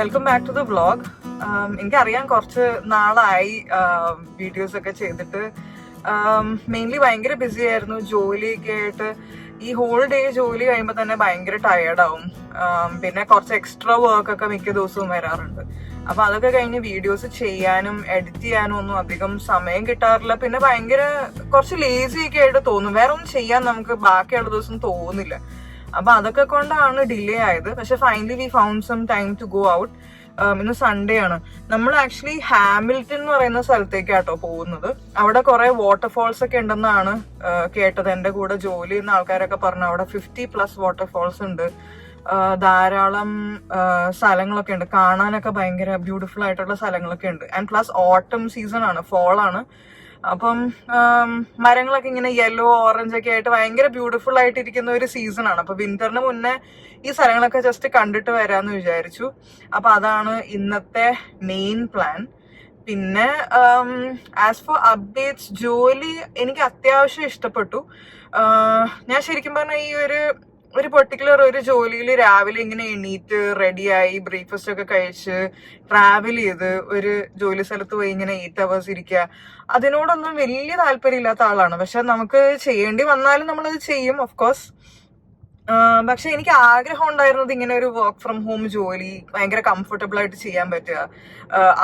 Welcome back to the vlog. എനിക്കറിയാം കുറച്ച് നാളായി വീഡിയോസ് ഒക്കെ ചെയ്തിട്ട്. മെയിൻലി ഭയങ്കര ബിസി ആയിരുന്നു ജോലിയൊക്കെ ആയിട്ട്. ഈ ഹോൾ ഡേ ജോലി കഴിയുമ്പോൾ തന്നെ ഭയങ്കര ടയേർഡാവും. പിന്നെ കുറച്ച് എക്സ്ട്രാ വർക്ക് ഒക്കെ മിക്ക ദിവസവും വരാറുണ്ട്. അപ്പൊ അതൊക്കെ കഴിഞ്ഞ് വീഡിയോസ് ചെയ്യാനും എഡിറ്റ് ചെയ്യാനും ഒന്നും അധികം സമയം കിട്ടാറില്ല. പിന്നെ ഭയങ്കര കുറച്ച് ലേസി ഒക്കെ ആയിട്ട് തോന്നും. വേറെ ഒന്നും ചെയ്യാൻ നമുക്ക് ബാക്കിയുള്ള ദിവസം തോന്നില്ല. അപ്പൊ അതൊക്കെ കൊണ്ടാണ് ഡിലേ ആയത്. പക്ഷെ finally we found some time to go out. ഇന്ന് സൺഡേ ആണ്. നമ്മൾ ആക്ച്വലി ഹാമിൽട്ടൺ എന്ന് പറയുന്ന സ്ഥലത്തേക്കാട്ടോ പോകുന്നത്. അവിടെ കുറെ വാട്ടർഫോൾസ് ഒക്കെ ഉണ്ടെന്നാണ് കേട്ടത്. എന്റെ കൂടെ ജോലി ചെയ്യുന്ന ആൾക്കാരൊക്കെ പറഞ്ഞു അവിടെ 50+ വാട്ടർഫോൾസ് ഉണ്ട്. ധാരാളം സ്ഥലങ്ങളൊക്കെ ഉണ്ട് കാണാനൊക്കെ. ഭയങ്കര ബ്യൂട്ടിഫുൾ ആയിട്ടുള്ള സ്ഥലങ്ങളൊക്കെ ഉണ്ട്. ആൻഡ് പ്ലസ് ഓട്ടം സീസൺ ആണ്, ഫോൾ ആണ്. അപ്പം മരങ്ങളൊക്കെ ഇങ്ങനെ യെല്ലോ ഓറഞ്ച് ഒക്കെ ആയിട്ട് ഭയങ്കര ബ്യൂട്ടിഫുൾ ആയിട്ട് ഇരിക്കുന്ന ഒരു സീസൺ ആണ്. അപ്പൊ വിന്ററിന് മുന്നേ ഈ സ്ഥലങ്ങളൊക്കെ ജസ്റ്റ് കണ്ടിട്ട് വരാന്ന് വിചാരിച്ചു. അപ്പൊ അതാണ് ഇന്നത്തെ മെയിൻ പ്ലാൻ. പിന്നെ ആസ് ഫോർ അപ്ഡേറ്റ്സ്, ജോലി എനിക്ക് അത്യാവശ്യം ഇഷ്ടപ്പെട്ടു. ഞാൻ ശരിക്കും പറഞ്ഞാൽ ഈ ഒരു പെർട്ടിക്കുലർ ഒരു ജോലിയിൽ രാവിലെ ഇങ്ങനെ എണീറ്റ് റെഡിയായി ബ്രേക്ക്ഫാസ്റ്റ് ഒക്കെ കഴിച്ച് ട്രാവൽ ചെയ്ത് ഒരു ജോലി സ്ഥലത്ത് പോയി ഇങ്ങനെ 8 hours ഇരിക്കുക, അതിനോടൊന്നും വലിയ താല്പര്യമില്ലാത്ത ആളാണ്. പക്ഷെ നമുക്ക് ചെയ്യേണ്ടി വന്നാലും നമ്മളത് ചെയ്യും, ഓഫ് കോഴ്സ്. പക്ഷെ എനിക്ക് ആഗ്രഹം ഉണ്ടായിരുന്നത് ഇങ്ങനെ ഒരു വർക്ക് ഫ്രം ഹോം ജോലി, ഭയങ്കര കംഫർട്ടബിൾ ആയിട്ട് ചെയ്യാൻ പറ്റുക,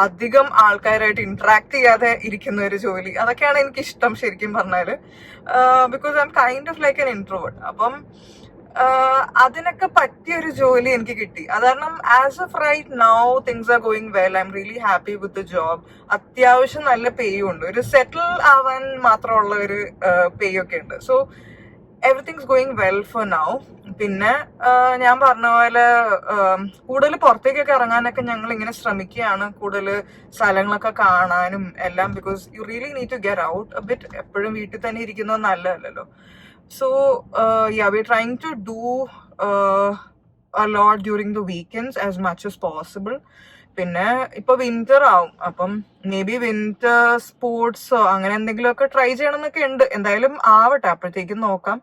അധികം ആൾക്കാരായിട്ട് ഇന്ററാക്ട് ചെയ്യാതെ ഇരിക്കുന്ന ഒരു ജോലി. അതൊക്കെയാണ് എനിക്ക് ഇഷ്ടം ശരിക്കും പറഞ്ഞാല്. Because I am kind of like an introvert. അപ്പം അതിനൊക്കെ പറ്റിയ ഒരു ജോലി എനിക്ക് കിട്ടി. അത് കാരണം as of right now things are going well. I am really happy with the job. അത്യാവശ്യം നല്ല പേയും ഉണ്ട്. ഒരു സെറ്റിൽ ആവാൻ മാത്രമുള്ള ഒരു പേ ഒക്കെ ഉണ്ട്. So everything's going well for now. പിന്നെ ഞാൻ പറഞ്ഞ പോലെ കൂടുതൽ പുറത്തേക്കൊക്കെ ഇറങ്ങാനൊക്കെ ഞങ്ങൾ ഇങ്ങനെ ശ്രമിക്കുകയാണ്, കൂടുതൽ സ്ഥലങ്ങളൊക്കെ കാണാനും എല്ലാം. Because you really need to get out a bit. എപ്പോഴും വീട്ടിൽ തന്നെ ഇരിക്കുന്നത് നല്ലതല്ലല്ലോ. So yeah, we're trying to do a lot during the weekends as much as possible. പിന്നെ ഇപ്പൊ വിന്റർ ആവും, അപ്പം മേ ബി വിന്റർ സ്പോർട്സോ അങ്ങനെ എന്തെങ്കിലുമൊക്കെ ട്രൈ ചെയ്യണം എന്നൊക്കെ ഉണ്ട്. എന്തായാലും ആവട്ടെ, അപ്പോഴത്തേക്കും നോക്കാം.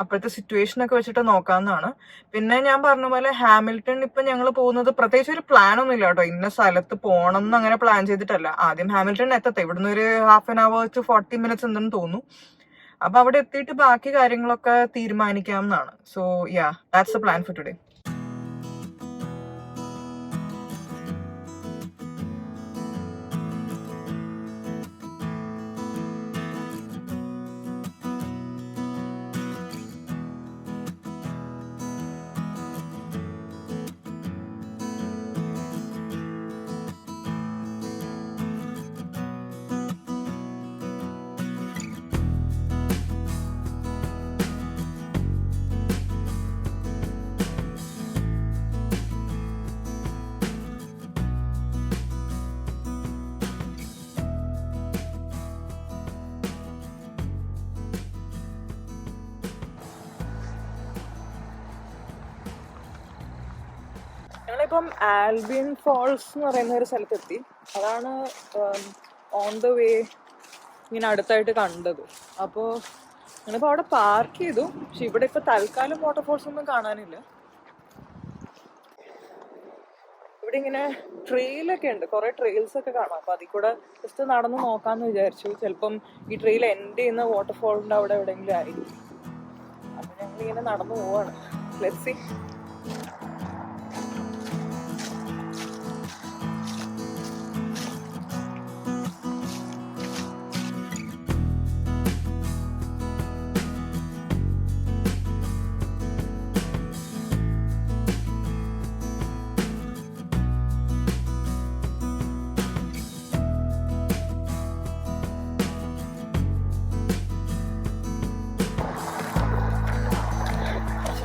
അപ്പോഴത്തെ സിറ്റുവേഷൻ ഒക്കെ വെച്ചിട്ട് നോക്കാവുന്നതാണ്. പിന്നെ ഞാൻ പറഞ്ഞ പോലെ ഹാമിൽട്ടൺ ഇപ്പൊ ഞങ്ങൾ പോകുന്നത് പ്രത്യേകിച്ച് ഒരു പ്ലാൻ ഒന്നും ഇല്ല കേട്ടോ. ഇന്ന സ്ഥലത്ത് പോകണം എന്ന് അങ്ങനെ പ്ലാൻ ചെയ്തിട്ടല്ല. ആദ്യം ഹാമിൽട്ടൺ എത്തട്ടെ. ഇവിടുന്ന് ഒരു 1/2 hour to 40 minutes ഉണ്ടെന്ന് തോന്നുന്നു. അപ്പൊ അവിടെ എത്തിയിട്ട് ബാക്കി കാര്യങ്ങളൊക്കെ തീരുമാനിക്കാം എന്നാണ്. So yeah, that's the plan for today. ഞങ്ങളിപ്പം ആൽബിയൻ ഫോൾസ് എന്ന് പറയുന്ന ഒരു സ്ഥലത്തെത്തി. അതാണ് ഓൺ ദ വേ ഇങ്ങനെ അടുത്തായിട്ട് കണ്ടത്. അപ്പോൾ ഞങ്ങളിപ്പോൾ അവിടെ പാർക്ക് ചെയ്തു. പക്ഷെ ഇവിടെ ഇപ്പൊ തൽക്കാലം വാട്ടർഫോൾസ് ഒന്നും കാണാനില്ല. ഇവിടെ ഇങ്ങനെ ട്രെയിലൊക്കെ ഉണ്ട്, കുറെ ട്രെയിൽസ് ഒക്കെ കാണാം. അപ്പൊ അതിൽ കൂടെ ജസ്റ്റ് നടന്ന് നോക്കാന്ന് വിചാരിച്ചു. ചിലപ്പം ഈ ട്രെയിൽ എൻഡ് ചെയ്യുന്ന വാട്ടർഫോളിന്റെ അവിടെ എവിടെയെങ്കിലും ആയിരിക്കും. അപ്പൊ ഞങ്ങളിങ്ങനെ നടന്നു പോവാണ്. Let's see.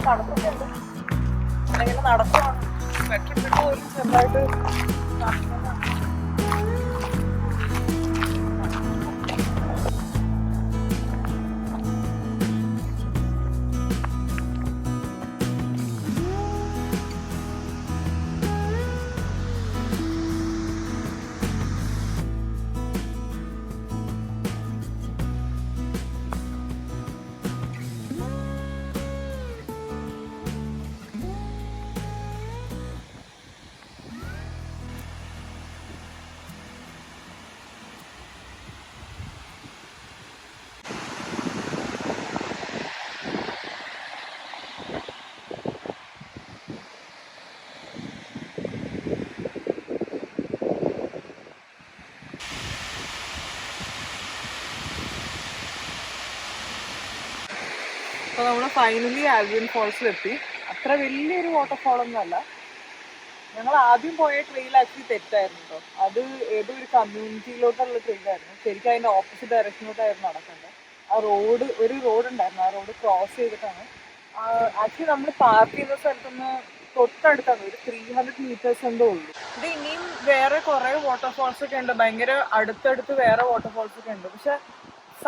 നടക്കുന്നുണ്ട്, അങ്ങനെ നടക്കുവാണ്. സ്വെറ്റർ ഇട്ടിട്ട് പോലും ചെറുതായിട്ട് അപ്പൊ നമ്മൾ ഫൈനലി ആൽവിൻ ഫോൾസിലെത്തി. അത്ര വലിയൊരു വാട്ടർഫോൾ ഒന്നും അല്ല. ഞങ്ങൾ ആദ്യം പോയ ട്രെയിൽ ആക്ച്വലി തെറ്റായിരുന്നു കേട്ടോ. അത് ഏതോ ഒരു കമ്മ്യൂണിറ്റിയിലോട്ടുള്ള ട്രെയിലായിരുന്നു. ശരിക്കും അതിന്റെ ഓപ്പോസിറ്റ് ഡയറക്ഷനിലോട്ടായിരുന്നു നടക്കേണ്ടത്. ആ റോഡ് ഒരു റോഡ് ഉണ്ടായിരുന്നു, ആ റോഡ് ക്രോസ് ചെയ്തിട്ടാണ്. ആക്ച്വലി നമ്മൾ പാർക്ക് ചെയ്യുന്ന സ്ഥലത്തുനിന്ന് തൊട്ടടുത്താണ്, ഒരു 300 meters എന്തോ ഉള്ളൂ. ഇത് ഇനിയും വേറെ കുറെ വാട്ടർഫോൾസ് ഒക്കെ ഉണ്ട്, ഭയങ്കര അടുത്തടുത്ത് വേറെ വാട്ടർഫോൾസ് ഒക്കെ ഉണ്ട്. പക്ഷെ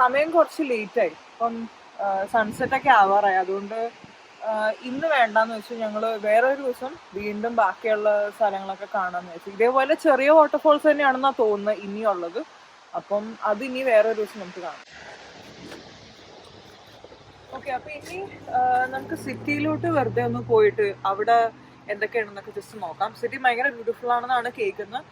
സമയം കുറച്ച് ലേറ്റായി, ഇപ്പം സൺസെറ്റ് ഒക്കെ ആവാറായി. അതുകൊണ്ട് ഇന്ന് വേണ്ടാന്ന് വെച്ചു. ഞങ്ങൾ വേറൊരു ദിവസം വീണ്ടും ബാക്കിയുള്ള സ്ഥലങ്ങളൊക്കെ കാണാന്ന് വെച്ചു. ഇതേപോലെ ചെറിയ വാട്ടർഫോൾസ് തന്നെയാണെന്നാ തോന്നുന്നത് ഇനിയുള്ളത്. അപ്പം അത് ഇനി വേറൊരു ദിവസം നമുക്ക് കാണാം. ഓക്കെ, അപ്പൊ ഇനി നമുക്ക് സിറ്റിയിലോട്ട് വെറുതെ ഒന്ന് പോയിട്ട് അവിടെ എന്തൊക്കെയാണെന്നൊക്കെ ജസ്റ്റ് നോക്കാം. സിറ്റി ഭയങ്കര ബ്യൂട്ടിഫുൾ ആണെന്നാണ് കേൾക്കുന്നത്.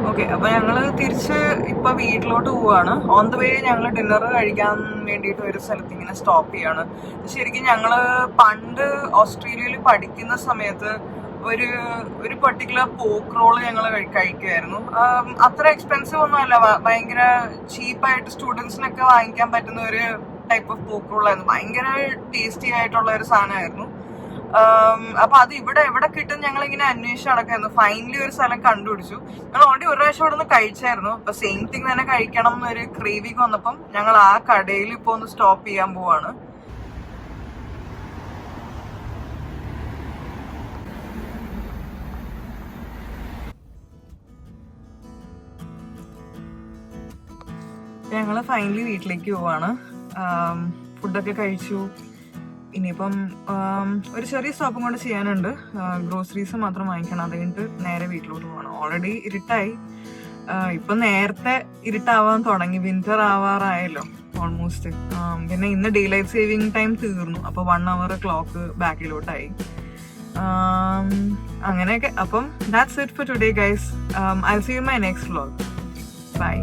ഓക്കെ, അപ്പൊ ഞങ്ങള് തിരിച്ച് ഇപ്പൊ വീട്ടിലോട്ട് പോവാണ്. ഓൺ ദ വേ ഞങ്ങൾ ഡിന്നർ കഴിക്കാൻ വേണ്ടിയിട്ട് ഒരു സ്ഥലത്ത് ഇങ്ങനെ സ്റ്റോപ്പ് ചെയ്യാണ്. ശരിക്കും ഞങ്ങള് പണ്ട് ഓസ്ട്രേലിയയിൽ പഠിക്കുന്ന സമയത്ത് ഒരു പെർട്ടിക്കുലർ പോക്ക് റോള് ഞങ്ങൾ കഴിക്കുമായിരുന്നു. അത്ര എക്സ്പെൻസീവ് ഒന്നും അല്ല, ഭയങ്കര ചീപ്പായിട്ട് സ്റ്റുഡൻസിനൊക്കെ വാങ്ങിക്കാൻ പറ്റുന്ന ഒരു ടൈപ്പ് ഓഫ് പോക്ക് റോളായിരുന്നു. ഭയങ്കര ടേസ്റ്റി ആയിട്ടുള്ള ഒരു സാധനമായിരുന്നു. അപ്പൊ അത് എവിടെ കിട്ടും ഞങ്ങൾ ഇങ്ങനെ അന്വേഷിച്ച് നടക്കായിരുന്നു. ഫൈനലി ഒരു സ്ഥലം കണ്ടുപിടിച്ചു. ഞങ്ങൾ ഓൾറെഡി ഒരു പ്രാവശ്യം ഇവിടെ നിന്ന് കഴിച്ചായിരുന്നു. അപ്പൊ സെയിം തിങ് തന്നെ കഴിക്കണം എന്നൊരു ക്രേവിംഗ് വന്നപ്പം ഞങ്ങൾ ആ കടയിൽ ഇപ്പൊ ഒന്ന് സ്റ്റോപ്പ് ചെയ്യാൻ പോവാണ്. ഞങ്ങൾ ഫൈനലി വീട്ടിലേക്ക് പോവാണ്. ഫുഡൊക്കെ കഴിച്ചു. ഇനിയിപ്പം ഒരു ചെറിയ സ്റ്റോപ്പും കൂടെ ചെയ്യാനുണ്ട്. ഗ്രോസറീസ് മാത്രം വാങ്ങിക്കണം. അത് കഴിഞ്ഞിട്ട് നേരെ വീട്ടിലോട്ട് പോകണം. ഓൾറെഡി ഇരുട്ടായി. ഇപ്പൊ നേരത്തെ ഇരുട്ടാവാൻ തുടങ്ങി. വിന്റർ ആവാറായല്ലോ ഓൾമോസ്റ്റ്. പിന്നെ ഇന്ന് ഡേ ലൈറ്റ് സേവിങ് ടൈം തീർന്നു. അപ്പൊ 1 hour ക്ലോക്ക് ബാക്കിലോട്ടായി. അങ്ങനെയൊക്കെ. അപ്പം that's it for today guys. I will see you my next vlog. By.